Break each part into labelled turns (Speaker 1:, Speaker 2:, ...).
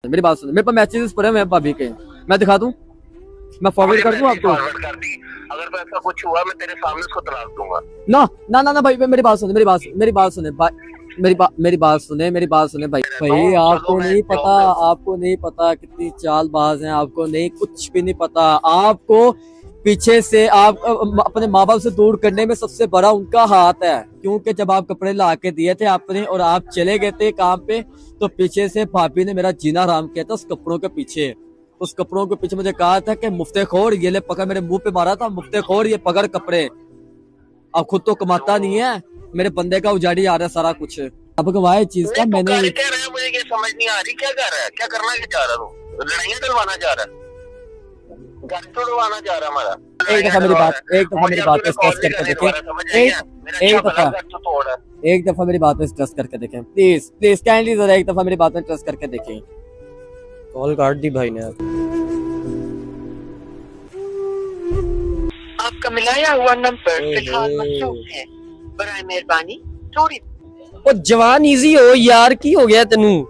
Speaker 1: मेरी बात सुनो, मेरे पास मैसेजेस पड़े हैं भाभी के, मैं दिखा दूं, मैं फॉरवर्ड कर दूं आपको।
Speaker 2: अगर तो ऐसा कुछ हुआ मैं तेरे सामने उसको तलाक दूंगा।
Speaker 1: ना ना ना ना भाई, मेरी बात सुने, मेरी बात सुने मेरी बात सुने मेरी बात सुने भाई। भाई आपको नहीं पता, आपको नहीं पता कितनी चालबाज हैं, आपको नहीं, कुछ भी नहीं पता आपको। पीछे से आप अपने माँ बाप से दूर करने में सबसे बड़ा उनका हाथ है, क्योंकि जब आप कपड़े ला के दिए थे आपने और आप चले गए थे काम पे, तो पीछे से भाभी ने मेरा जीना हराम किया था उस कपड़ों के पीछे। उस कपड़ों के पीछे मुझे कहा था कि मुफ्तेखोर, ये ले पकड़, मेरे मुंह पे मारा था, मुफ्तेखोर ये पकड़ कपड़े, अब खुद तो कमाता नहीं है, मेरे बंदे का उजाड़ी आ रहा है सारा कुछ। अब गवाए चीज का मैंने
Speaker 2: क्या रहा है, मुझे ये समझ नहीं आ रही, क्या कर रहा है, क्या करना क्या चाह रहा है, लड़ाइयाँ डलवाना चाह रहा है, घर तोड़वाना चाह रहा है हमारा।
Speaker 1: एक दफा मेरी बात पे स्ट्रेस करके देखें, एक दफा मेरी बात पे स्ट्रेस करके देखें, प्लीज प्लीज काइंडली जरा एक दफा मेरी बात में स्ट्रेस करके देखें।
Speaker 3: कॉल काट दी भाई ने।
Speaker 4: आपका मिलाया हुआ नंबर फिलहाल मसरूफ है, बराए मेहरबानी थोड़ी।
Speaker 3: ओ जवान इजी हो यार, की हो गया तेनू,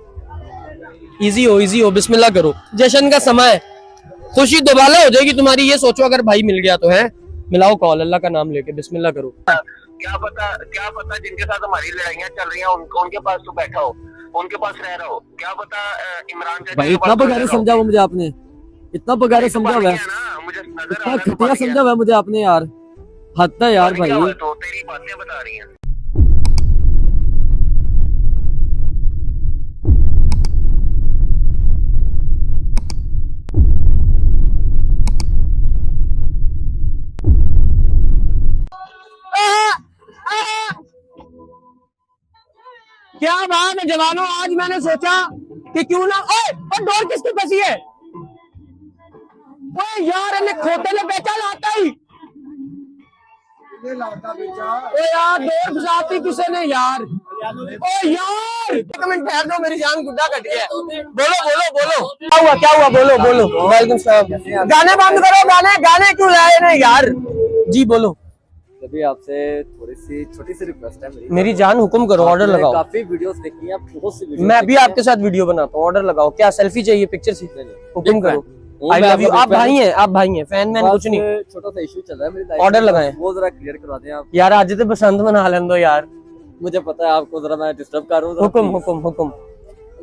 Speaker 3: इजी हो, बिस्मिल्लाह करो, जश्न का समय है, खुशी दोबारा हो जाएगी तुम्हारी, ये सोचो अगर भाई मिल गया तो है। मिलाओ कॉल, अल्लाह का नाम लेके, बिस्मिल्लाह करो।
Speaker 2: क्या पता जिनके साथ हमारी लड़ाइयाँ चल रही हैं उनके पास तो बैठा हो, उनके पास रह रहा हो, क्या पता इमरान
Speaker 1: भाई इतना बगैर समझा हुआ मुझे आपने, इतना बगैर समझा हुआ है, इतना घटिया समझा हुआ है मुझे आपने यार, हद है यार भाई।
Speaker 2: तो तेरी बातें बता रही हैं।
Speaker 3: क्या बात है जवानों, आज मैंने सोचा कि क्यों ना, और डोर किसकी फंसी है, ओए यार इन्हें खोते ने बेचा लाता ही, ओ यार डोर फंसाती किसी ने यार, ओ यार एक मिनट ठहर दो, मेरी जान गुड्डा कट गया। बोलो क्या हुआ बोलो। वालेकुम सलाम। गाने बंद करो, गाने क्यों लाए ना यार, जी बोलो।
Speaker 1: अभी आपसे थोड़ी सी छोटी सी रिक्वेस्ट है
Speaker 3: मेरी जान, हुक्म करो, ऑर्डर लगाओ।
Speaker 1: काफी वीडियोस देखी हैं, बहुत सी वीडियोस
Speaker 3: मैं भी आपके साथ वीडियो बनाता हूँ, ऑर्डर लगाओ। क्या सेल्फी चाहिए, पिक्चर से, हुक्म करो। I love you. आप भाई हैं, फैन मैन कुछ नहीं,
Speaker 1: छोटा सा इशू चल रहा है मेरी लाइफ,
Speaker 3: ऑर्डर लगाएं,
Speaker 1: वो जरा क्लियर करवा दें आप
Speaker 3: यार। आज तो बसंत मना लें दो यार,
Speaker 1: मुझे पता है आपको, जरा मैं डिस्टर्ब कर रहा हूँ।
Speaker 3: हुक्म।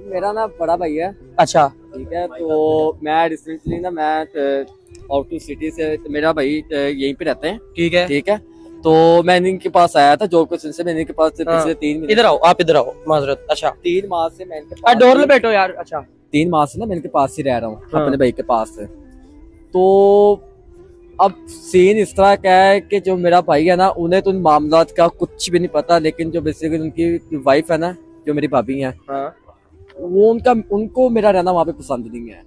Speaker 1: मेरा ना बड़ा भाई है,
Speaker 3: अच्छा
Speaker 1: ठीक है, तो मैं रिसेंटली ना, मैं आउट ऑफ सिटी से, मेरा भाई यहीं पे रहते हैं, ठीक है, तो मैं इनके पास आया था जॉब के सिलसिले में, इनके पास पिछले 3 महीने।
Speaker 3: इधर आओ, आप इधर आओ, माजरत। अच्छा
Speaker 1: 3 माह से मैं इनके पास,
Speaker 3: डोर में बैठो यार। अच्छा
Speaker 1: 3 माह से ना मैं इनके पास ही रह रहा हूँ, अपने भाई के पास से। तो अब सीन इस तरह का है कि जो मेरा भाई है ना, उन्हें तो इन मामलात का कुछ भी नहीं पता, लेकिन जो बेसिकली उनकी वाइफ है ना, जो मेरी भाभी है, वो उनको मेरा रहना वहाँ पे पसंद नहीं है।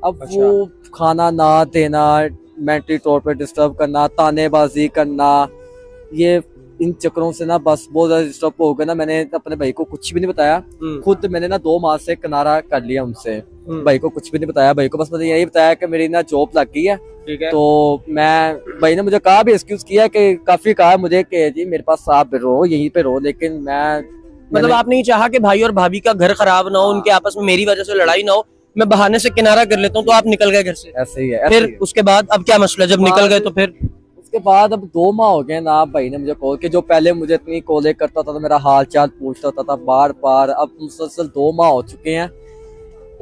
Speaker 1: अब
Speaker 3: अच्छा।
Speaker 1: वो खाना ना देना, मेंटली तौर पे डिस्टर्ब करना, तानेबाजी करना, ये इन चक्करों से ना बस बहुत ज्यादा डिस्टर्ब हो गया ना। मैंने अपने भाई को कुछ भी नहीं बताया, खुद मैंने ना 2 माह से किनारा कर लिया उनसे, भाई को कुछ भी नहीं बताया। भाई को बस मैंने यही बताया कि मेरी ना जॉब लग गई है, तो मैं, भाई ने मुझे कहा भी, एक्सक्यूज किया कि काफी कहा मुझे कि जी मेरे पास आप रहो, यहीं पे रहो, लेकिन
Speaker 3: मतलब आपने ये चाहा कि भाई और भाभी का घर खराब ना हो, उनके आपस में मेरी वजह से लड़ाई ना हो, मैं बहाने से किनारा कर लेता हूँ, तो आप निकल गए घर से।
Speaker 1: ऐसे ही है।
Speaker 3: फिर उसके बाद अब क्या मसला, जब निकल गए तो फिर
Speaker 1: उसके बाद अब 2 माह हो गए ना, भाई ने मुझे कॉल किया, जो पहले मुझे इतनी कॉलें करता था, तो मेरा हाल चाल पूछता होता था बार, अब मुसलसल 2 माह हो चुके हैं,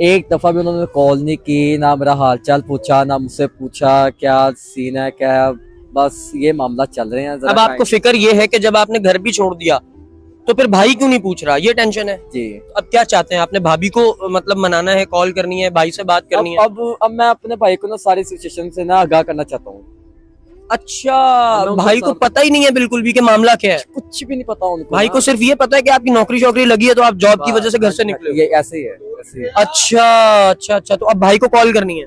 Speaker 1: एक दफा भी उन्होंने कॉल नहीं की, ना मेरा हाल चाल पूछा, ना मुझसे पूछा क्या सीन है, क्या, बस ये मामला चल रहे हैं।
Speaker 3: अब आपको फिक्र ये है कि जब आपने घर भी छोड़ दिया तो फिर भाई क्यों नहीं पूछ रहा, ये टेंशन है
Speaker 1: जी।
Speaker 3: अब क्या चाहते हैं आपने, भाभी को मतलब मनाना है, कॉल करनी है, भाई से बात करनी है?
Speaker 1: अब मैं अपने भाई को ना सारी सिचुएशन से ना आगाह करना चाहता हूँ।
Speaker 3: अच्छा, भाई को पता ही नहीं है बिल्कुल भी कि मामला क्या है?
Speaker 1: कुछ भी नहीं पता उनको,
Speaker 3: भाई को सिर्फ ये पता है कि आपकी नौकरी शौकरी लगी है, तो आप जॉब की वजह से घर से निकले।
Speaker 1: ये ऐसे ही है।
Speaker 3: अच्छा, तो अब भाई को कॉल करनी है,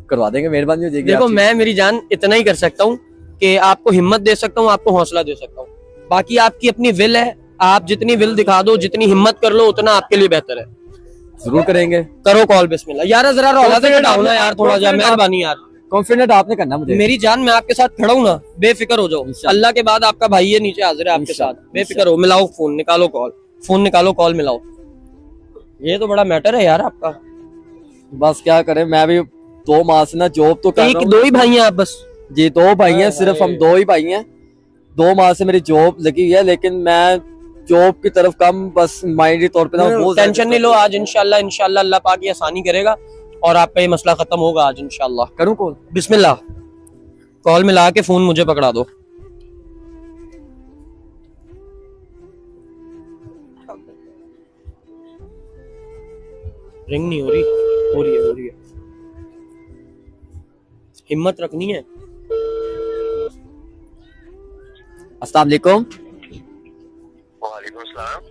Speaker 1: करवा देंगे, मेहरबानी हो जाएगी।
Speaker 3: देखो मैं मेरी जान इतना ही कर सकता हूँ कि आपको हिम्मत दे सकता हूँ, आपको हौसला दे सकता हूँ, बाकी आपकी अपनी विल है, आप जितनी विल दिखा दो, जितनी हिम्मत कर लो, उतना आपके लिए बेहतर है।
Speaker 1: जरूर करेंगे,
Speaker 3: करो कॉल, बिस्मिल्लाह। यार जरा रौला से हटाओ ना यार, थोड़ा सा मेहरबानी यार,
Speaker 1: कॉन्फिडेंट आपने करना मुझे।
Speaker 3: मेरी जान मैं आपके साथ खड़ा हूँ ना, बेफिक्र हो जाओ, अल्लाह के बाद आपका भाई है नीचे हाजिर है आपके साथ, बेफिक्र हो। मिलाओ फोन, निकालो कॉल, फोन निकालो, कॉल मिलाओ। ये तो बड़ा मैटर है यार आपका,
Speaker 1: बस क्या करें, मैं भी 2 माह से ना जॉब तो कर रहा हूँ।
Speaker 3: दो ही भाई हैं आप बस?
Speaker 1: जी 2 भाई हैं, सिर्फ हम 2 ही भाई हैं। 2 माह से मेरी जॉब लगी हुई है, लेकिन मैं जॉब की तरफ कम बस माइंडी तौर पे ना बहुत
Speaker 3: टेंशन नहीं लो, आज इंशाल्लाह इंशाल्लाह अल्लाह पाक ये आसानी करेगा और आपका ये मसला खत्म होगा आज इंशाल्लाह।
Speaker 1: करूँ कॉल?
Speaker 3: बिस्मिल्लाह, कॉल मिला के फोन मुझे पकड़ा दो। रिंग नहीं हो रही, हो रही है, हो रही है। हिम्मत रखनी है।
Speaker 1: अस्सलाम वालेकुम।
Speaker 2: वालेकुम सलाम।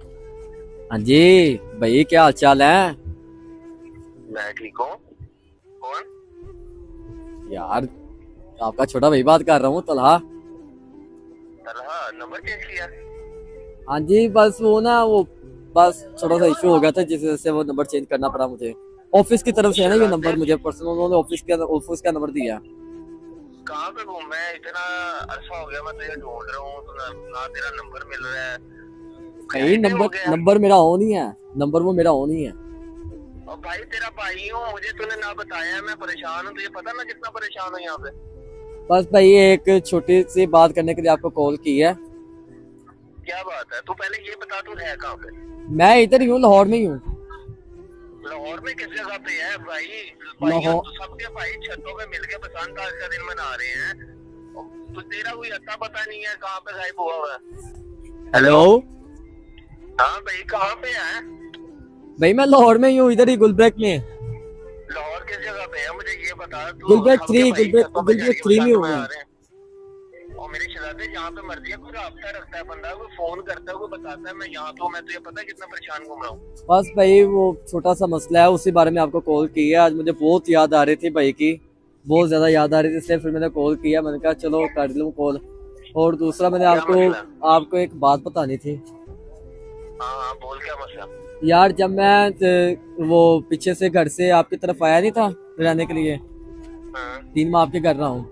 Speaker 1: हाँ जी भाई, क्या हाल चाल है?
Speaker 2: मैं ठीक हूँ। कौन?
Speaker 1: यार आपका छोटा भाई बात कर रहा हूँ, तलहा।
Speaker 2: तलहा, नंबर चेंज किया?
Speaker 1: हाँ जी, बस वो ना वो बस थोड़ा सा इशू हो गया था, जिस वजह से वो नंबर चेंज करना पड़ा मुझे। ऑफिस की तरफ से है ना ये नंबर, मुझे पर्सनल उन्होंने ऑफिस का नंबर दिया।
Speaker 2: कहाँ पे घूम? मैं इतना अरसा हो गया मैं तुझे ढूंढ रहा हूँ, तो ना तेरा नंबर मिल रहा है।
Speaker 1: नहीं, नंबर मेरा ऑन ही है, नंबर वो मेरा ऑन ही है।
Speaker 2: और भाई तेरा भाई हूँ, मुझे तूने ना बताया, मैं परेशान हूँ, तुझे पता ना कितना परेशान हूँ यहाँ पे।
Speaker 1: बस भाई एक छोटी सी बात करने के लिए आपको कॉल की है।
Speaker 2: क्या बात है? तू पहले ये बता, तू है कहाँ पे?
Speaker 1: मैं इधर ही हूँ, लाहौर में ही हूँ।
Speaker 2: लाहौर में किस जगह पे है भाई?
Speaker 1: लाहौर।
Speaker 2: तो सबके भाई छतों पे मिलके बसंत आज का दिन मना रहे हैं, तो तेरा कोई अता पता नहीं है कहाँ पे गायब हुआ हुआ है।
Speaker 1: हेलो।
Speaker 2: हाँ भाई, कहाँ पे है?
Speaker 1: भाई मैं लाहौर में ही हूँ, इधर ही गुलब्रेक में।
Speaker 2: लाहौर किस जगह पे है मुझे ये बता।
Speaker 1: गुलब्रेक 3 में हूँ मैं।
Speaker 2: और मेरी शरारतें जहाँ पे मर्जी है, कोई रास्ता रखता है बंदा, कोई फोन करता है, कोई बताता है मैं यहाँ पे हूँ, मैं तुझे पता है कितना परेशान घूम रहा हूँ।
Speaker 1: बस भाई वो छोटा सा मसला है, उसी बारे में आपको कॉल की है। आज मुझे बहुत याद आ रही थी भाई की, बहुत ज्यादा याद आ रही थी, इसलिए फिर मैंने कॉल किया। मैंने कहा चलो कर लूँ कॉल। और दूसरा मैंने आपको एक बात बतानी थी।
Speaker 2: हाँ बोल, क्या मसला?
Speaker 1: यार जब मैं वो पीछे से घर से आपकी तरफ आया नहीं था रहने के लिए, 3 माह आपके घर रहा हूँ,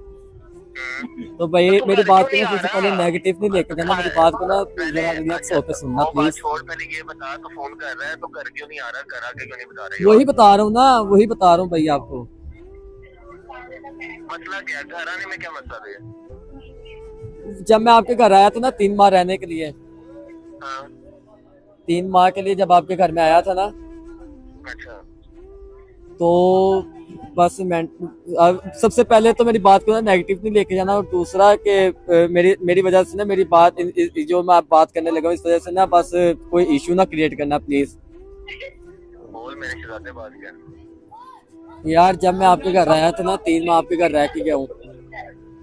Speaker 1: तो भाई मेरी बात को ना सबसे पहले नेगेटिव नहीं लेकर जाना, मेरी बात को ना जरा रिलैक्स होकर सुनना प्लीज।
Speaker 2: छोड़, पहले ये बता, तो फोन कर रहा है तो घर क्यों नहीं आ रहा, घर आके क्यों नहीं बता रहे?
Speaker 1: वही बता रहा हूँ ना, वही बता रहा हूँ भाई आपको।
Speaker 2: मसला क्या? घर आने में क्या मसला है?
Speaker 1: जब मैं आपके घर आया था ना 3 माह रहने के लिए,
Speaker 2: हाँ
Speaker 1: 3 माह के लिए जब आपके घर में आया था ना,
Speaker 2: अच्छा,
Speaker 1: तो बस मैं सबसे पहले तो मेरी बात को ना नेगेटिव नहीं लेके जाना, और दूसरा कि मेरी वजह से ना मेरी बात जो मैं बात करने लगा हूँ इस वजह से ना बस कोई इशू ना क्रिएट करना प्लीज।
Speaker 2: बोल, मेरे शरारतें बात कर।
Speaker 1: यार जब मैं आपके घर आया था ना, 3 माह आपके घर रह के गया हूँ,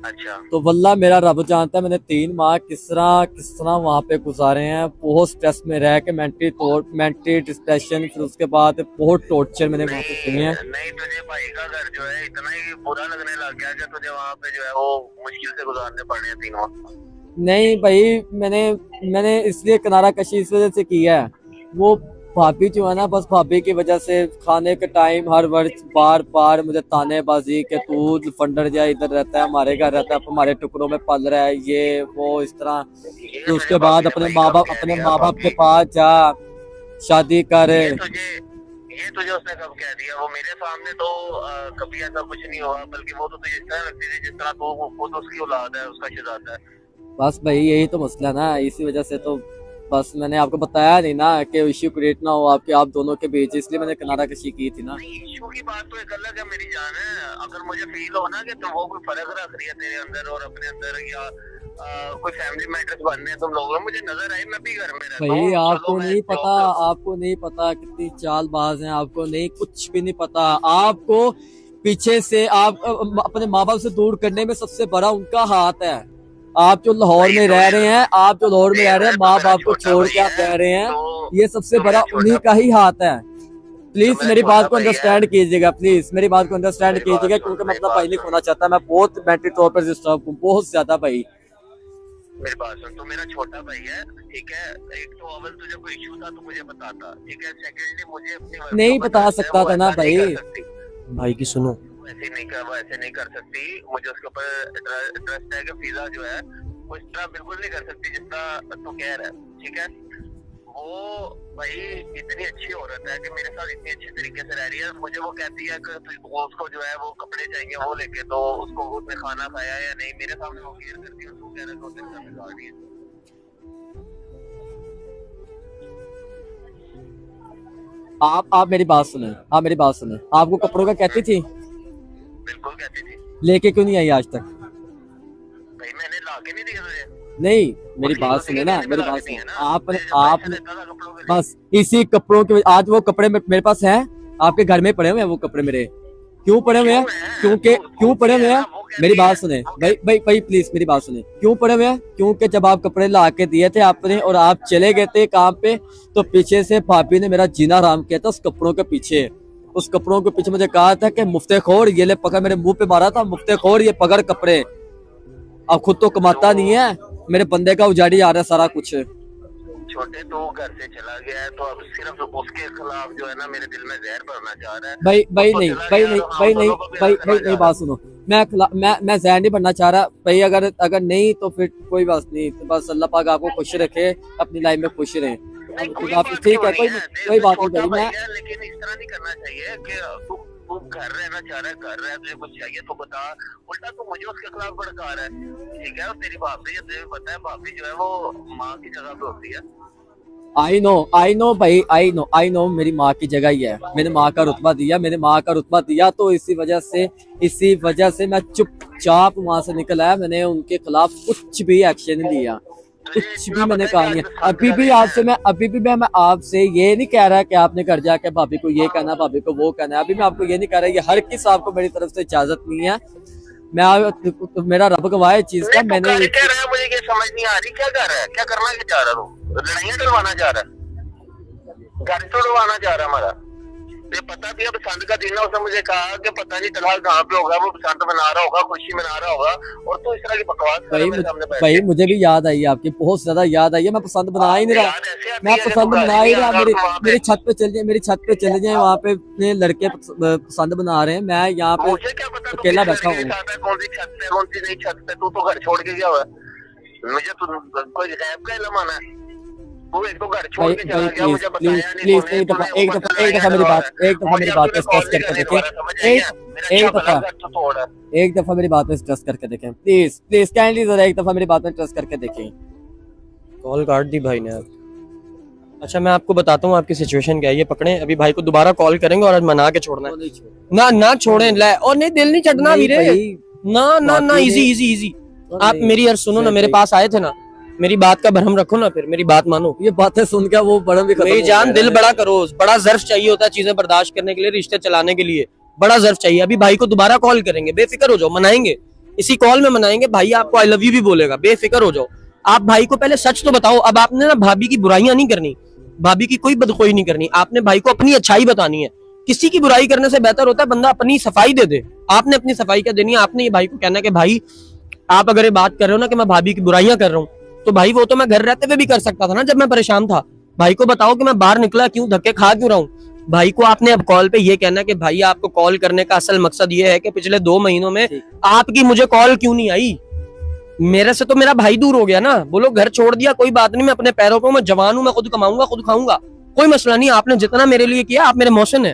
Speaker 2: अच्छा,
Speaker 1: तो वल्लाह मेरा रब जानता है मैंने 3 माह किस तरह वहाँ पे गुजारे हैं। बहुत स्ट्रेस में रह के मेंटली डिप्रेशन, फिर उसके बाद बहुत टॉर्चर मैंने वहाँ पे सुने हैं।
Speaker 2: नहीं तुझे भाई का घर जो है इतना ही बुरा लगने लग गया कि तुझे वहाँ पे जो है वो मुश्किल से गुजारने पड़ रहे हैं 3 माह?
Speaker 1: नहीं भाई, मैंने इसलिए किनारा कशी इस वजह से की है, वो भाभी जो है ना, बस भाभी की वजह से खाने के टाइम हर वर्ष बार बार मुझे तानेबाजी के तू फंडर जाए, इधर रहता है, हमारे घर रहता है, हमारे टुकड़ों में पल रहा है, ये वो इस तरह। तो उसके बाद अपने माँ बाप के पास जा, शादी कर।
Speaker 2: ये तुझे उसने कब कह दिया? वो मेरे सामने तो कभी ऐसा कुछ नहीं हुआ, बल्कि वो तो तुझे इस तरह लगती थी जिस तरह तो वो तो उसकी औलाद है, उसका शहजादा है।
Speaker 1: बस भाई यही तो मसला ना, इसी वजह से तो बस मैंने आपको बताया नहीं ना कि इश्यू क्रिएट ना हो आप दोनों के बीच, इसलिए मैंने किनारा कशी की थी ना।
Speaker 2: इश्यू की बात तो एक अलग है मेरी जान है। अगर मुझे फील हो ना कि तुम वो कोई फर्क रख रही है तेरे अंदर और अपने अंदर, या कोई फैमिली मैटर्स बनने हैं तुम लोगों में, मुझे नजर आई, मैं भी घर में रहता हूं।
Speaker 1: भाई आपको नहीं पता कितनी चालबाज हैं, आपको नहीं कुछ भी नहीं पता। आपको पीछे से आप अपने माँ बाप से दूर करने में सबसे बड़ा उनका हाथ है। आप जो लाहौर में रह रहे हैं, माँ बाप को छोड़ के आप रह रहे हैं, ये सबसे बड़ा उन्हीं का ही हाथ है। प्लीज मेरी बात को अंडरस्टैंड कीजिएगा, प्लीज मेरी बात को अंडरस्टैंड कीजिएगा, क्योंकि मैं अपना भाई नहीं खोना चाहता। मैं बहुत मेंटली तौर पर डिस्टर्ब हूँ, बहुत ज्यादा भाई।
Speaker 2: मेरी बात सुन, तो मेरा छोटा भाई है, ठीक है। एक तो अव्वल तुझे कोई इशू था तो मुझे बताता, ठीक है। सेकेंडली मुझे अपनी
Speaker 1: नहीं बता सकता था ना भाई।
Speaker 3: भाई की सुनो,
Speaker 2: ऐसे नहीं कर सकती। मुझे उसके ऊपर ट्रस्ट है कि फिजा जो है वो इस तरह बिल्कुल नहीं कर सकती जिस तरह तू कह रहा है, ठीक है। वो भाई इतनी अच्छी औरत है कि मेरे साथ इतनी अच्छी तरीके से रह रही है। मुझे वो कहती है कि वो उसको जो है वो कपड़े चाहिए वो लेके दो, उसको उसने खाना खाया या नहीं, मेरे सामने वो केयर करती है। उसको कह रहा है तेरे साथ बिगाड़ रही है।
Speaker 1: आप मेरी बात सुने, आप मेरी बात सुने। आपको कपड़ों का कहती थी,
Speaker 2: बिल्कुल कहती थी।
Speaker 1: लेके क्यों नहीं आई आज तक?
Speaker 2: भाई मैंने ला के नहीं दिया तुझे।
Speaker 1: नहीं, मेरी बात सुने ना, मेरी बात सुने। आपने बस इसी कपड़ों के आज वो कपड़े मेरे पास हैं, आपके घर में पड़े हुए हैं वो कपड़े मेरे। क्यों पड़े हुए हैं? क्यों पड़े हुए हैं? मेरी बात सुने भाई प्लीज मेरी बात सुने। क्यों पड़े हुए हैं? क्योंकि जब आप कपड़े ला के दिए थे आपने और आप चले गए थे काम पे, तो पीछे से भाभी ने मेरा जीना हराम किया था उस कपड़ों के पीछे। उस कपड़ों के पीछे मुझे कहा था कि मुफ्तेखोर, ये ले पकड़, मेरे मुंह पे मारा था, मुफ्तेखोर ये पकड़ कपड़े। अब खुद तो कमाता नहीं है, मेरे बंदे का उजाड़ी आ रहा है सारा कुछ।
Speaker 2: छोटे तो घर से चला गया है तो अब सिर्फ उसके खिलाफ जो है ना मेरे दिल में जहर भरना चाह रहा है। भाई नहीं बात सुनो। मैं जहर नहीं बनना चाह रहा भाई। अगर नहीं तो फिर कोई बात नहीं, तो बस अल्लाह पाक आपको खुश रखे, अपनी लाइफ में खुश रहे। ठीक है, कोई बात नहीं भाई। लेकिन इस तरह नहीं करना चाहिए कि तू घर रहना चाह रहा है, घर रह, तुझे कुछ चाहिए तो बता। उल्टा तू मुझे उसके खिलाफ भड़का रहा है। ठीक है, तेरी भाभी, तुझे पता है भाभी जो है वो माँ की जगह पे होती है।
Speaker 1: आई नो भाई, आई नो मेरी माँ की जगह ही है। मैंने माँ का रुतबा दिया, तो इसी वजह से मैं चुपचाप वहां से निकल आया। मैंने उनके खिलाफ कुछ भी एक्शन नहीं लिया, कुछ भी मैंने कहा नहीं है। अभी भी मैं आपसे ये नहीं कह रहा कि आपने घर जाके भाभी को ये कहना, भाभी को वो कहना। अभी मैं आपको ये नहीं कह रहा, ये हर किसी आपको मेरी तरफ से इजाजत नहीं है। मैं मेरा रब गवाह है चीज का। मैंने
Speaker 2: क्या रहा है मुझे ये समझ नहीं आ रही, क्या कर रहा है, क्या करना क्या चाह रहा है? लड़ाइयाँ डलवाना चाह रहा है, घर तोड़वाना चाह रहा है हमारा। ये पता भी है बसंत का दिन है, उसने मुझे कहा कि पता नहीं तलाक कहाँ पे होगा, वो बसंत मना रहा होगा, खुशी मना रहा होगा, और तो इस तरह की बकवास।
Speaker 1: भाई मुझे भी याद आई, आपकी बहुत ज्यादा याद आई है। मैं पसंद बना ही नहीं रहा, मेरी छत पे चल जाए, वहाँ पे अपने लड़के पसंद बना रहे हैं, मैं यहाँ पे अकेला बैठा हूँ।
Speaker 2: कौन सी छत पे, कौन सी नहीं छत पे? तू तो घर छोड़ के गया हुआ है, मुझे तो कोई गैब का इल्म आना है। एक तो घर छोड़ के चला गया, मुझे बताया नहीं।
Speaker 1: एक दफा मेरी बात पे स्ट्रेस करके देखें। एक दफा मेरी बात पे स्ट्रेस करके देखें, प्लीज काइंडली जरा एक दफा मेरी बात में स्ट्रेस करके देखें।
Speaker 3: कॉल काट दी भाई ने। अच्छा मैं आपको बताता हूँ आपकी सिचुएशन क्या है। ये पकड़े, अभी भाई को दोबारा कॉल करेंगे और आज मना के छोड़ना है। ना छोड़े, और नहीं दिल नहीं चढ़ना वीरे, ना इजी। आप मेरी यार सुनो ना, मेरे पास आए थे ना, मेरी बात का भरम रखो ना, फिर मेरी बात मानो।
Speaker 1: ये बातें सुन के वो बड़ा भी
Speaker 3: मेरी जान, दिल बड़ा करो, बड़ा ज़र्फ चाहिए होता है चीजें बर्दाश्त करने के लिए, रिश्ते चलाने के लिए बड़ा ज़र्फ चाहिए। अभी भाई को दोबारा कॉल करेंगे, बेफिक्र हो जाओ, मनाएंगे, इसी कॉल में मनाएंगे। भाई आपको आई लव यू भी बोलेगा, बेफिक्र हो जाओ। आप भाई को पहले सच तो बताओ। अब आपने ना भाभी की बुराइयां नहीं करनी, भाभी की कोई बदखोई नहीं करनी, आपने भाई को अपनी अच्छाई बतानी है। किसी की बुराई करने से बेहतर होता है बंदा अपनी सफाई दे दे। आपने अपनी सफाई क्या देनी है? आपने ये भाई को कहना है कि भाई आप अगर ये बात कर रहे हो ना कि मैं भाभी की बुराइयां कर रहा हूँ, तो भाई वो तो मैं घर रहते हुए भी कर सकता था ना, जब मैं परेशान था। भाई को बताओ कि मैं बाहर निकला क्यों, धक्के खा क्यों रहा हूँ। भाई को आपने अब कॉल पे ये कहना कि भाई आपको कॉल करने का असल मकसद ये है कि पिछले 2 महीनों में आपकी मुझे कॉल क्यों नहीं आई। मेरे से तो मेरा भाई दूर हो गया ना। बोलो घर छोड़ दिया, कोई बात नहीं, मैं अपने पैरों पर, मैं जवान हूं, मैं खुद कमाऊंगा, खुद खाऊंगा, कोई मसला नहीं। आपने जितना मेरे लिए किया, आप मेरे मोहसिन है,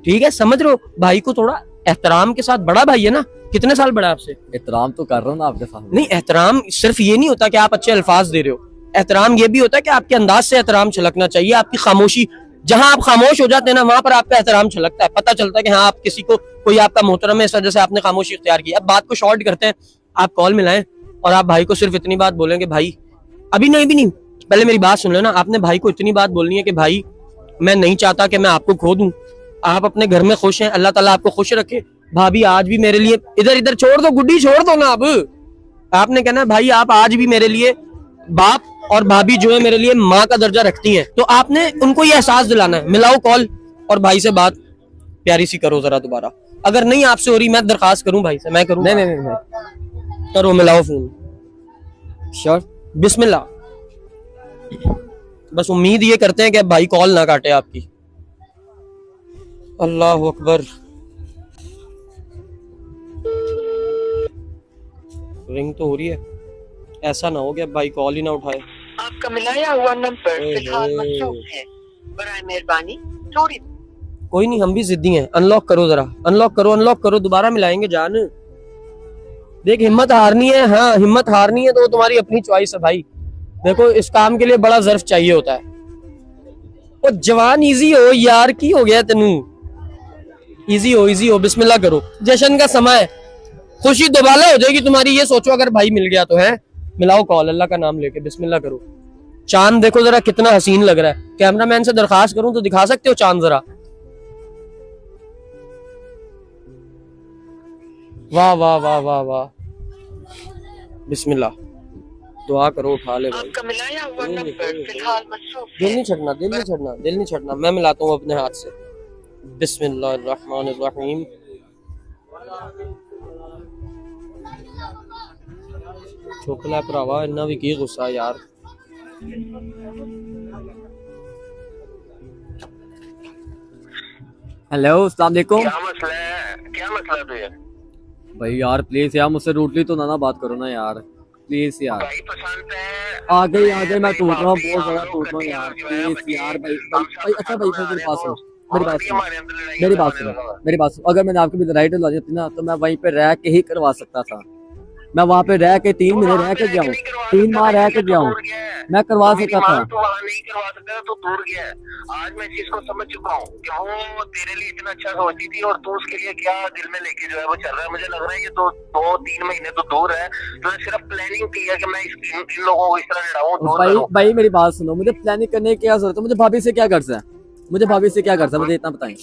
Speaker 3: ठीक है, समझ रहे हो। भाई को थोड़ा एहतराम के साथ, बड़ा भाई है ना, कितने साल बड़ा आपसे?
Speaker 1: एहतराम तो कर रहा हूँ ना आपके सामने।
Speaker 3: नहीं, एहतराम सिर्फ ये नहीं होता कि आप अच्छे अल्फाज दे रहे हो, एहतराम ये भी होता है कि आपके अंदाज से एहतराम छलकना चाहिए। आपकी खामोशी, जहां आप खामोश हो जाते हैं ना, वहां पर आपका एहतराम छलकता है, पता चलता है कि हाँ आप किसी को, कोई आपका मोहतरम है, इस वजह से आपने खामोशी इख्तियार की। अब बात को शॉर्ट करते हैं, आप कॉल मिलाएं और आप भाई को सिर्फ इतनी बात बोलेंगे, भाई अभी नहीं, पहले मेरी बात सुन लो ना। आपने भाई को इतनी बात बोलनी है कि भाई मैं नहीं चाहता कि मैं आपको खो दूं, आप अपने घर में खुश हैं, अल्लाह ताला आपको खुश रखे। भाभी आज भी मेरे लिए, इधर छोड़ दो, गुड्डी छोड़ दो ना। अब आपने कहना है भाई आप आज भी मेरे लिए बाप और भाभी जो है मेरे लिए माँ का दर्जा रखती हैं। तो आपने उनको ये एहसास दिलाना है। मिलाओ कॉल और भाई से बात प्यारी सी करो जरा दोबारा। अगर नहीं आपसे हो रही, मैं दरखास्त करूं भाई से, मैं करूं?
Speaker 1: नहीं
Speaker 3: करो, मिलाओ फोन।
Speaker 1: श्योर,
Speaker 3: बिस्मिल्लाह। बस उम्मीद ये करते हैं कि भाई कॉल ना काटे आपकी। अल्लाह अकबर। रिंग तो हो रही है, ऐसा ना हो कि भाई कॉल ही ना उठाए।
Speaker 4: आपका मिलाया हुआ नंबर फिलहाल मसरूफ है। बराए मेहरबानी थोड़ी।
Speaker 3: कोई नहीं, हम भी जिद्दी हैं। अनलॉक करो जरा, अनलॉक करो, दोबारा मिलाएंगे जान। देख हिम्मत हारनी है, हाँ हिम्मत हारनी है तो तुम्हारी अपनी चॉइस है भाई। देखो इस काम के लिए बड़ा ज़र्फ चाहिए होता है। ओ जवान इजी हो यार, की हो गया तेनू? इजी हो, बिस्मिल्लाह करो। जश्न का समय है, खुशी दोबारा हो जाएगी तुम्हारी। ये सोचो अगर भाई मिल गया तो है। मिलाओ कॉल, अल्लाह का नाम लेके बिस्मिल्लाह करो। चांद देखो जरा कितना हसीन लग रहा है। कैमरामैन से दरखास्त करूं तो दिखा सकते हो चांद जरा? वाह वाह वाह वाह वाह, बिस्मिल्लाह। दुआ करो, उठा ले भाई।
Speaker 4: आपका मिलाया हुआ नंबर फिलहाल मसरूफ है।
Speaker 3: दिल नहीं छड़ना, मैं मिलाता हूँ अपने हाथ से। बिस्मिल्लाहिर्रहमानिर्रहीम। छोकला भरावा, इन्ना भी की गुस्सा यार।
Speaker 1: हेलो अस्सलाम वालेकुम।
Speaker 2: क्या मसला है, क्या मसला है तुझे?
Speaker 1: भाई यार प्लीज यार मुझसे रूटली तो ना बात करो ना यार, प्लीज यार।
Speaker 2: भाई पसंद है।
Speaker 1: आ गई मैं टूट रहा हूँ, बहुत बड़ा टूट रहा हूँ यार, प्लीज यार भाई अच्छा भाई मेरी बात सुनो, मेरी बात सुनो। अगर मैंने आपकी भी लड़ाई डलवा दी थी ना तो मैं वहीं पे रह के ही करवा सकता था। मैं वहाँ पे रह के 3 महीने रह के गया हूँ, 3 माह रह के गया हूँ, मैं करवा सकता था।
Speaker 2: तो वहाँ नहीं करवा सकता तो दूर गया है। आज मैं इस चीज को समझ चुका हूँ कि वो तेरे लिए इतना अच्छा सोचती थी और तू उसके लिए क्या दिल में लेके जो है वो चल रहा है। मुझे लग रहा है ये तो 2-3 महीने तो दूर है, तो सिर्फ प्लानिंग की है कि मैं इन लोगों को इस तरह लड़ाऊं।
Speaker 1: भाई मेरी बात सुनो, मुझे प्लानिंग करने की क्या जरूरत है? मुझे भाभी से क्या गर्ज है? मुझे भाभी से क्या गर्ज है, मुझे इतना बताएं।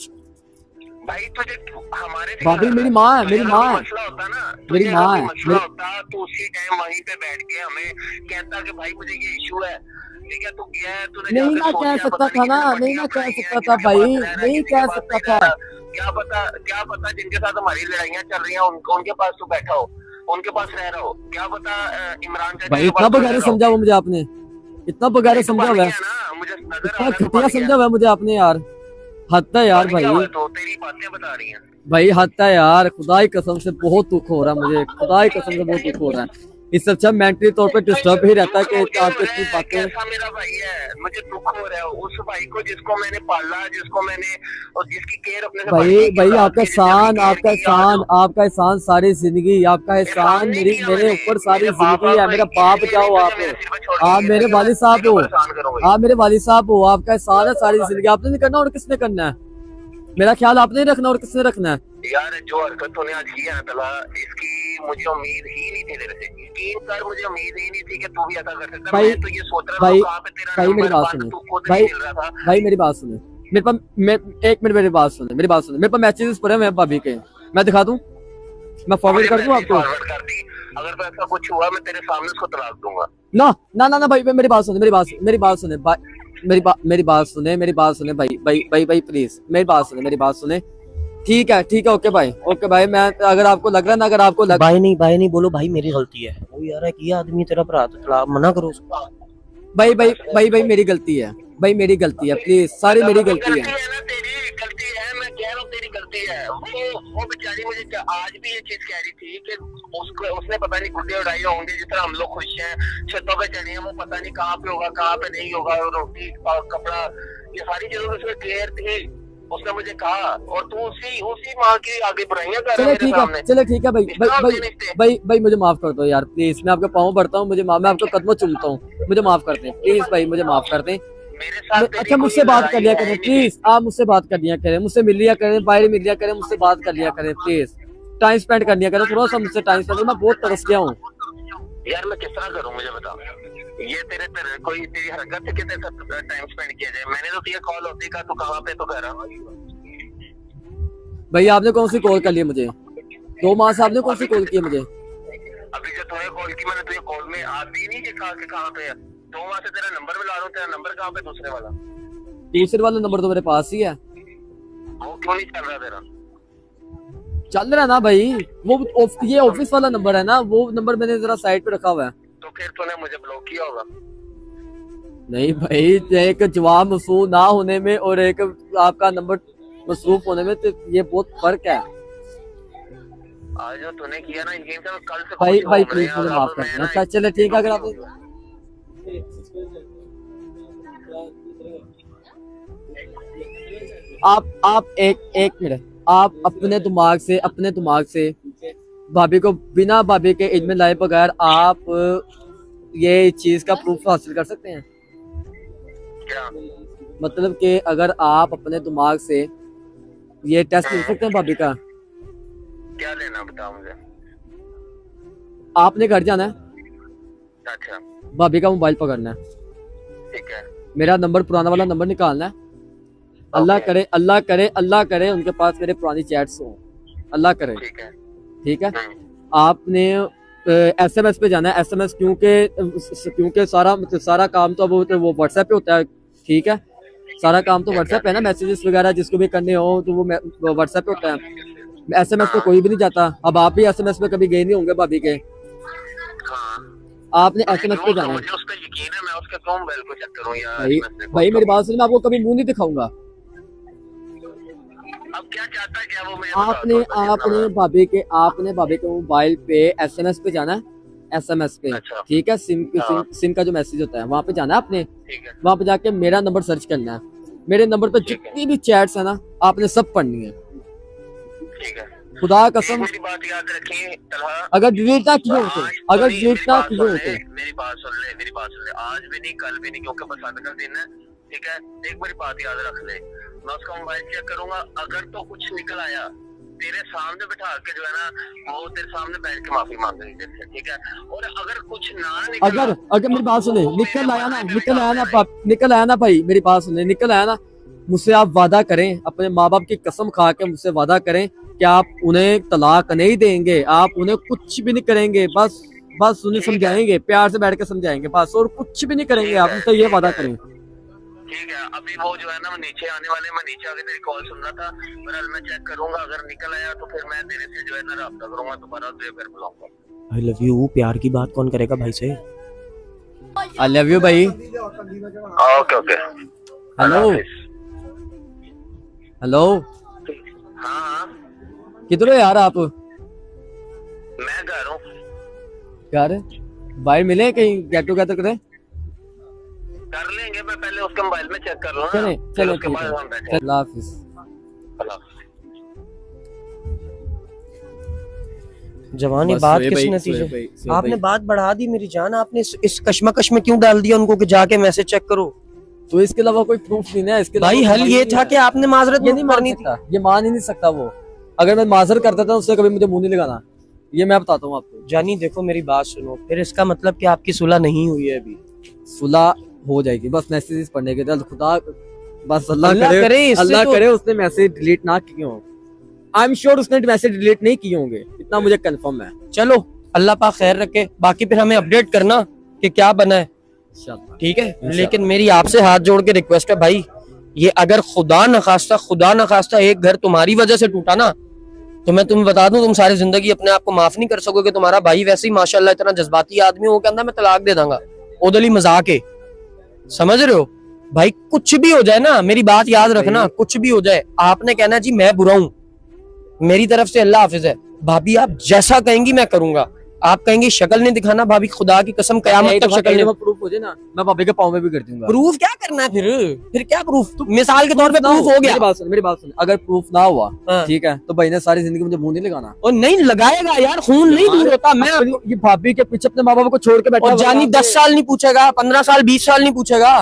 Speaker 2: भाई तुझे हमारे
Speaker 1: भाभी मेरी माँ है, मेरी माँ है,
Speaker 2: मसला होता ना,
Speaker 1: मेरी माँ है।
Speaker 2: मसला होता तो उसी टाइम वहीं पे बैठ के हमें कहता कि भाई मुझे ये इशू है, ठीक है? तू गया है, तूने
Speaker 1: नहीं ना कह सकता था ना, नहीं ना कह सकता था भाई, नहीं कह सकता था।
Speaker 2: क्या पता जिनके साथ हमारी लड़ाइयाँ चल रही हैं उनके पास तू बैठा हो, उनके पास रह रहा हो। क्या पता इमरान
Speaker 1: भाई इतना बगैर समझा वो मुझे आपने, इतना बगैर समझा हुआ है, इतना घटिया समझा हुआ है मुझे आपने यार। हद है यार भाई,
Speaker 2: तो तेरी बातें बता रही हैं
Speaker 1: भाई हद है यार। खुदा की कसम से बहुत दुख हो रहा है मुझे, खुदा की कसम से बहुत दुख हो रहा है। इससे अच्छा मेंटली तौर पे डिस्टर्ब ही रहता है कि आपको इतनी बातें।
Speaker 2: ऐसा मेरा भाई है, मुझे दुख हो रहा है उस भाई को जिसको मैंने पाला, जिसको मैंने और जिसकी केयर अपने से
Speaker 1: भाई आपका एहसान सारी जिंदगी, आपका एहसान मेरे ऊपर सारी जिंदगी है। मेरा बाप क्या हो आप मेरे वालिद साहब हो, आप मेरे वालिद साहब हो। आपका एहसान है सारी जिंदगी, आपने नहीं करना और किसने करना है? मेरा ख्याल आपने रखना और किसने रखना है?
Speaker 2: यार जो हरकत तूने आज की है ना तला, इसकी मुझे उम्मीद ही नहीं थी तेरे से। यकीन कर, मुझे उम्मीद ही नहीं थी कि तू भी ऐसा कर सकता है। मैं तो ये सोच रहा था कहां पे तेरा
Speaker 1: भाई मेरी बात सुनो भाई मेरी बात सुनो, मेरे पास एक मिनट मेरी बात सुनो, मेरे पास मैसेजेस पड़े हैं भाभी के, मैं दिखा दूं, मैं फॉरवर्ड कर दूं आपको?
Speaker 2: अगर तो ऐसा कुछ हुआ मैं तेरे सामने उसको तलाक दूंगा।
Speaker 1: ना भाई मेरी बात सुने भाई प्लीज मेरी बात सुने। ठीक है ओके भाई मैं अगर आपको लग रहा है ना, अगर आपको
Speaker 3: भाई नहीं बोलो भाई, मेरी गलती है। वो यार है कि आदमी तेरा भरा तो तलाक मना करो उसको।
Speaker 1: भाई मेरी गलती है, प्लीज सारी मेरी गलती है।
Speaker 2: तेरी गलती है, मैं कह रहा हूँ तेरी गलती है। वो बेचारी मुझे आज भी ये चीज कह रही थी कि उसने पता नहीं गुड्डे उड़ाए होंगे जिस तरह हम लोग खुश हैं, छतों पे चढ़े हैं, वो पता नहीं कहाँ पे होगा कहाँ पे नहीं होगा, रोटी कपड़ा ये सारी चीजों में केयर थी, उसने मुझे कहा। और तू उसी माँ की आगे बुराइयां कर रहा है।
Speaker 1: चलो ठीक है भाई मुझे माफ कर दो यार प्लीज, मैं आपके पाँव पड़ता हूँ, मैं आपके कदमों चूमता हूँ, मुझे माफ कर दें प्लीज भाई, मुझे माफ कर दें। अच्छा मुझसे बात कर लिया करें प्लीज, आप मुझसे बात कर लिया करें, मुझसे मिल लिया करें, बाहर मिल लिया करें, मुझसे बात कर लिया करें प्लीज, टाइम स्पेंड कर लिया करें, थोड़ा सा मुझसे टाइम स्पेंड। मैं बहुत तरस गया हूँ
Speaker 2: यार, मैं किस तरह करूँ मुझे बता। ये तेरे कोई तेरी हरकत है कि तेरे साथ टाइम स्पेंड किया जाए? मैंने तो तुझे कॉल होती का, तू कहाँ पे तो कह रहा।
Speaker 1: भाई आपने कौन सी कॉल कर ली मुझे? 2 माह से आपने कौन सी कॉल की मुझे?
Speaker 2: अभी जो तूने कॉल की मैंने तुझे कॉल में आती नहीं कि कहाँ पे है। 2 माह से तेरा नंबर मिला रहा हूँ, तेरा नंबर कहाँ पे? दूसरे वाला नंबर तो मेरे पास ही है। वो क्यों नहीं चल रहा तेरा?
Speaker 1: चल रहा ना भाई, वो ये ऑफिस वाला नंबर है ना, वो नंबर मैंने जरा साइड पे रखा हुआ है।
Speaker 2: तो फिर तूने मुझे ब्लॉक किया होगा।
Speaker 1: नहीं भाई, एक जवाब मसूल ना होने में और एक आपका नंबर मसरूफ होने में तो ये बहुत फर्क है।
Speaker 2: आज जो तूने किया ना इन गेम का, कल से
Speaker 1: भाई प्लीज मुझे माफ कर देना। चले ठीक है, अगर आप आप एक मिनट, आप अपने दिमाग से भाभी को बिना भाभी के इल्म लाए बगैर आप ये चीज का प्रूफ हासिल कर सकते हैं?
Speaker 5: क्या?
Speaker 1: मतलब कि अगर आप अपने दिमाग से ये टेस्ट ले सकते हैं भाभी का?
Speaker 5: क्या लेना बताओ मुझे।
Speaker 1: आपने घर जाना है,
Speaker 5: अच्छा
Speaker 1: भाभी का मोबाइल पकड़ना है,
Speaker 5: ठीक है।
Speaker 1: मेरा नंबर, पुराना वाला नंबर निकालना है। अल्लाह करे उनके पास मेरे पुरानी चैट्स हो, अल्लाह करे,
Speaker 5: ठीक है।
Speaker 1: ठीक है। आपने SMS पे जाना है, SMS क्योंकि सारा काम तो अब वो व्हाट्सएप पे होता है, ठीक है। सारा काम तो व्हाट्सएप है ना, मैसेजेस वगैरह जिसको भी करने हो तो वो व्हाट्सएप पे होता है। SMS पे कोई भी नहीं जाता। अब आप भी SMS पे कभी गए नहीं होंगे भाभी के,
Speaker 5: हाँ
Speaker 1: आपने SMS पे जाना है।
Speaker 5: मुझे उसका यकीन है, मैं उसका क्यों मोबाइल को चेक करूं यार।
Speaker 1: भाई मेरी बात सुनिए, मैं आपको कभी मुंह नहीं दिखाऊंगा।
Speaker 5: अब क्या चाहता है क्या वो मैं
Speaker 1: आपने भाभी के मोबाइल पे SMS पे जाना है, SMS पे,
Speaker 5: अच्छा।
Speaker 1: ठीक है। सिम
Speaker 5: हाँ।
Speaker 1: सिम का जो मैसेज होता है वहां पे जाना है आपने।
Speaker 5: ठीक है
Speaker 1: वहां पे जाके मेरा नंबर सर्च करना है। मेरे नंबर पे
Speaker 5: ठीक है।
Speaker 1: जितनी भी चैट्स है ना आपने सब पढ़नी है,
Speaker 5: ठीक है।
Speaker 1: खुदा कसम।
Speaker 5: मेरी बात याद रखिए तलहा,
Speaker 1: अगर डिलीट ना किए होते,
Speaker 5: आज
Speaker 1: अगर
Speaker 5: मेरी
Speaker 1: डिलीट ना
Speaker 5: बात
Speaker 1: किए
Speaker 5: सुन ले,
Speaker 1: होते,
Speaker 5: मेरी बात सुन ले, आज भी नहीं कल भी नहीं, क्योंकि बसंत का दिन है, ठीक है। एक बारी बात याद रख ले, मैं उसका मोबाइल चेक करूंगा, अगर तो कुछ निकल आया तेरे सामने बैठा के जो है ना वो तेरे सामने बैठ के माफी मांग रही है, ठीक है। और अगर कुछ ना निकला,
Speaker 1: अगर मेरी बात सुने, निकल आया ना भाई, मेरी बात सुने, निकल आया ना, मुझसे आप वादा करें, अपने माँ बाप की कसम खा के मुझसे वादा करें कि आप उन्हें तलाक नहीं देंगे, आप उन्हें कुछ भी नहीं करेंगे, बस उन्हें समझाएंगे, प्यार से बैठ के समझाएंगे बस, और कुछ भी नहीं करेंगे। आप मुझसे ये वादा करें।
Speaker 5: ठीक है। अभी वो जो है ना, मैं नीचे आने वाले, मैं नीचे आके तेरी कॉल सुन रहा था, बहरहाल मैं चेक करूंगा, अगर निकल आया तो फिर मैं तेरे से जो है ना राब्ता करूंगा, दोबारा तुझे फिर बुलाऊंगा।
Speaker 3: आई लव यू, प्यार की बात कौन करेगा भाई से।
Speaker 1: आई लव यू भाई।
Speaker 5: Okay okay.
Speaker 1: हेलो हेलो,
Speaker 5: हाँ
Speaker 1: किधर हो यार आप?
Speaker 5: मैं घर हूँ।
Speaker 1: यार बाहर मिले, कहीं गेट टुगेदर करें?
Speaker 5: कर लेंगे, मैं पहले उसके मोबाइल में चेक कर लूँ।
Speaker 1: चलो
Speaker 5: उसके बाद हम बैठे।
Speaker 1: अल्लाह हाफिज।
Speaker 3: जवानी
Speaker 1: बस
Speaker 3: बात
Speaker 1: सोए
Speaker 3: किस
Speaker 1: भाई,
Speaker 3: नतीजे,
Speaker 1: सोए भाई।
Speaker 3: आपने बात बढ़ा दी मेरी जान। आपने इस कश्मकश में क्यों डाल दिया उनको कि जाके मैसेज चेक करो।
Speaker 1: तो इसके अलावा कोई प्रूफ नहीं है, इसके
Speaker 3: भाई
Speaker 1: अलावा
Speaker 3: हल ये था कि आपने माजरत
Speaker 1: ये नहीं मान
Speaker 3: करनी थी।
Speaker 1: सकता, ये मान ही नहीं सकता वो। अगर मैं माजर करता था उससे कभी मुझे मुंह नहीं लगाना, ये मैं बताता हूँ आपको।
Speaker 3: जानी देखो मेरी बात सुनो, फिर इसका मतलब कि आपकी सुलह नहीं हुई है अभी।
Speaker 1: सुलह हो जाएगी, बस मैसेजेस पढ़ने के बाद खुदा, बस अल्लाह
Speaker 3: अल्लाह करे, इससे
Speaker 1: अल्लाह
Speaker 3: तो-
Speaker 1: करे उसने मैसेज डिलीट ना किए हों। आई एम श्योर उसने मैसेज डिलीट नहीं किए होंगे, इतना मुझे कंफर्म है।
Speaker 3: चलो अल्लाह पाक खैर रखे, बाकी फिर हमें अपडेट करना कि क्या बना है,
Speaker 1: इंशाल्लाह।
Speaker 3: ठीक है। लेकिन मेरी आपसे हाथ जोड़ के रिक्वेस्ट है भाई, ये अगर खुदा न खास्ता एक घर तुम्हारी वजह से टूटा ना, तो मैं तुम्हें बता दूं, तुम सारी जिंदगी अपने आप को माफ नहीं कर सकोगे। तुम्हारा भाई वैसे ही माशाल्लाह इतना जज्बाती आदमी हो, कहता मैं तलाक दे दूंगा, ओदली मजाक है, समझ रहे हो भाई। कुछ भी हो जाए ना, मेरी बात याद रखना, कुछ भी हो जाए आपने कहना जी मैं बुरा हूं, मेरी तरफ से अल्लाह हाफिज है। भाभी आप जैसा कहेंगी मैं करूंगा, आप कहेंगी शक्ल नहीं दिखाना, भाभी खुदा की कसम कयामत तक शक्ल नहीं।
Speaker 1: प्रूफ हो जाए ना, मैं भाभी के पाँव में भी कर दूंगा।
Speaker 3: प्रूफ क्या करना है फिर क्या प्रूफ? मिसाल के तौर पे प्रूफ हो गया।
Speaker 1: मेरी बात सुन, अगर प्रूफ ना हुआ,
Speaker 3: हाँ।
Speaker 1: ठीक है, तो भाई ने सारी जिंदगी मुझे मुंह नहीं लगाना।
Speaker 3: और नहीं लगाएगा यार, खून नहीं दूर होता। मैं
Speaker 1: ये भाभी के पीछे अपने माँ बाप को छोड़ के बैठा
Speaker 3: और
Speaker 1: हुआ
Speaker 3: जानी
Speaker 1: है।
Speaker 3: 10 साल नहीं पूछेगा, 15 साल 20 साल नहीं पूछेगा,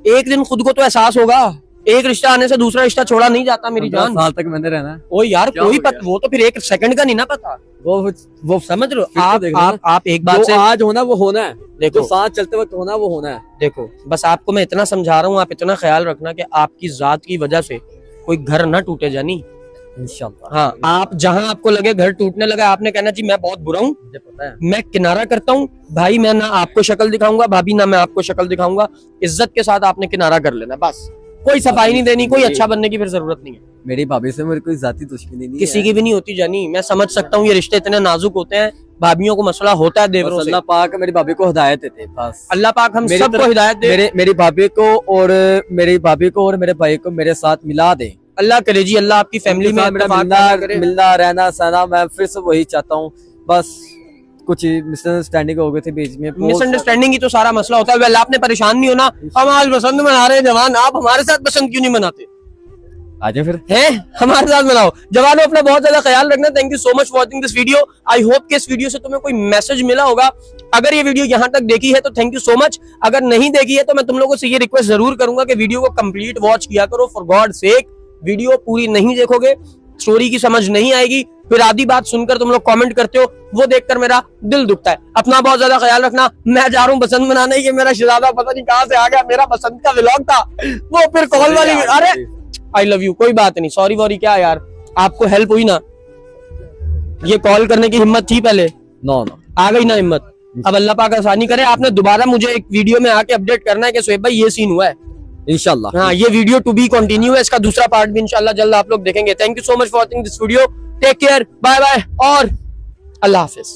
Speaker 3: एक दिन खुद को तो एहसास होगा। एक रिश्ता आने से दूसरा रिश्ता छोड़ा नहीं जाता मेरी
Speaker 1: 15
Speaker 3: जान।
Speaker 1: साल तक मैंने रहना है।
Speaker 3: ओ यार
Speaker 1: क्या
Speaker 3: कोई
Speaker 1: हो गया?
Speaker 3: वो तो फिर एक सेकंड का नहीं ना पता।
Speaker 1: वो
Speaker 3: समझ रहे हो
Speaker 1: फिर तो
Speaker 3: आप
Speaker 1: देखना
Speaker 3: आप एक बात
Speaker 1: जो
Speaker 3: से
Speaker 1: आज होना वो होना है,
Speaker 3: देखो,
Speaker 1: जो सांस चलते वक्त होना वो होना है।
Speaker 3: देखो बस आपको मैं इतना समझा रहा हूँ, आप इतना ख्याल रखना कि आपकी जात की वजह से कोई घर ना टूटे जानी।
Speaker 1: इंशाल्लाह।
Speaker 3: हाँ, आप जहाँ आपको लगे घर टूटने लगा, आपने कहना जी मैं बहुत बुरा हूँ,
Speaker 1: मुझे पता है।
Speaker 3: मैं किनारा करता हूँ। भाई मैं ना आपको शक्ल दिखाऊंगा, भाभी ना मैं आपको शक्ल दिखाऊंगा। इज्जत के साथ आपने किनारा कर लेना, बस कोई सफाई नहीं देनी, कोई अच्छा बनने की फिर जरूरत नहीं है।
Speaker 1: मेरी भाभी से मेरी कोई जाती दुश्मनी नहीं
Speaker 3: किसी
Speaker 1: है।
Speaker 3: की भी नहीं होती जानी, मैं समझ सकता हूँ ये रिश्ते इतने नाजुक होते हैं, भाभियों को मसला होता है देवरों
Speaker 1: बस
Speaker 3: से।
Speaker 1: अल्लाह पाक मेरी भाभी को हिदायत देते, बस
Speaker 3: अल्लाह पाक हम
Speaker 1: मेरी
Speaker 3: सबको
Speaker 1: तरफ-
Speaker 3: हिदायत दे।
Speaker 1: मेरी भाभी को और मेरे भाई को मेरे साथ मिला दे।
Speaker 3: अल्लाह करे जी, अल्लाह आपकी फैमिली में
Speaker 1: मेरा
Speaker 3: इत्तेफाक पैदा करे।
Speaker 1: मिलना रहना सहना, मैं फिर से वही चाहता हूँ। बस कुछ मिसअंडरस्टैंडिंग हो गई थी बीच में।
Speaker 3: मिसअंडरस्टैंडिंग ही तो सारा मसला होता है। वेल, आपने परेशान नहीं होना, हम आज बसंत मना रहे हैं जवान, आप हमारे साथ बसंत क्यों नहीं मनाते?
Speaker 1: आजा फिर
Speaker 3: हैं, हमारे साथ मनाओ। जवानों, अपना बहुत ज्यादा ख्याल रखना। Thank you so much for watching this video. I hope कि इस वीडियो से तुम्हें कोई मैसेज मिला होगा। अगर ये वीडियो यहाँ तक देखी है तो थैंक यू सो मच। अगर नहीं देखी है तो मैं तुम लोगों से ये रिक्वेस्ट जरूर करूंगा कि वीडियो को कंप्लीट वॉच किया करो, फॉर गॉड सेक। वीडियो पूरी नहीं देखोगे, स्टोरी की समझ नहीं आएगी, फिर आधी बात सुनकर तुम लोग कमेंट करते हो, वो देखकर मेरा दिल दुखता है। अपना बहुत ज्यादा ख्याल रखना। मैं जा रहा हूँ बसंत मनाने। ये मेरा शहजादा पता नहीं कहाँ से आ गया, मेरा बसंत का व्लॉग था वो फिर कॉल वाली। अरे आई लव यू, कोई बात नहीं, सॉरी वॉरी क्या यार, आपको हेल्प हुई ना, ये कॉल करने की हिम्मत थी पहले,
Speaker 1: नो नो
Speaker 3: आ गई ना हिम्मत। अब अल्लाह पाक आसानी करे, आपने दोबारा मुझे एक वीडियो में आके अपडेट करना है कि शोएब भाई ये सीन हुआ है।
Speaker 1: इंशाल्लाह।
Speaker 3: हाँ, ये वीडियो टू बी कंटिन्यू है, इसका दूसरा पार्ट भी इंशाल्लाह जल्द आप लोग देखेंगे। Thank you so much for watching this video. Take care, bye bye और अल्लाह हाफिज।